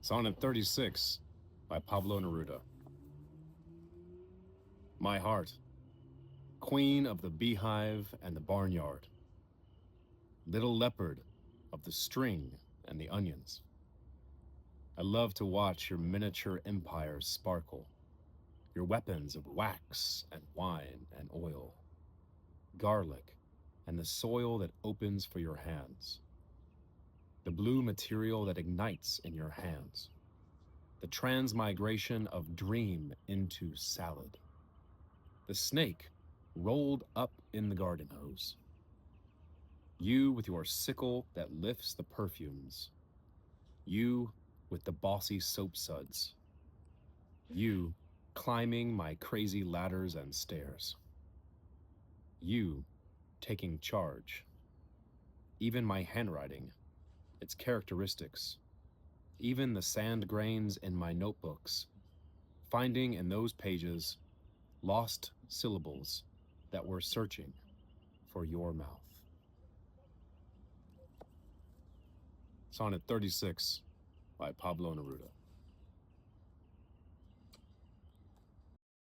Sonnet 36 by Pablo Neruda. My heart, queen of the beehive and the barnyard, little leopard of the string and the onions. I love to watch your miniature empires sparkle, your weapons of wax and wine and oil, garlic and the soil that opens for your hands, the blue material that ignites in your hands, the transmigration of dream into salad, the snake rolled up in the garden hose, you with your sickle that lifts the perfumes, you with the bossy soap suds, you climbing my crazy ladders and stairs, you taking charge, even my handwriting, its characteristics, even the sand grains in my notebooks, finding in those pages lost syllables that were searching for your mouth. Sonnet 36 by Pablo Neruda.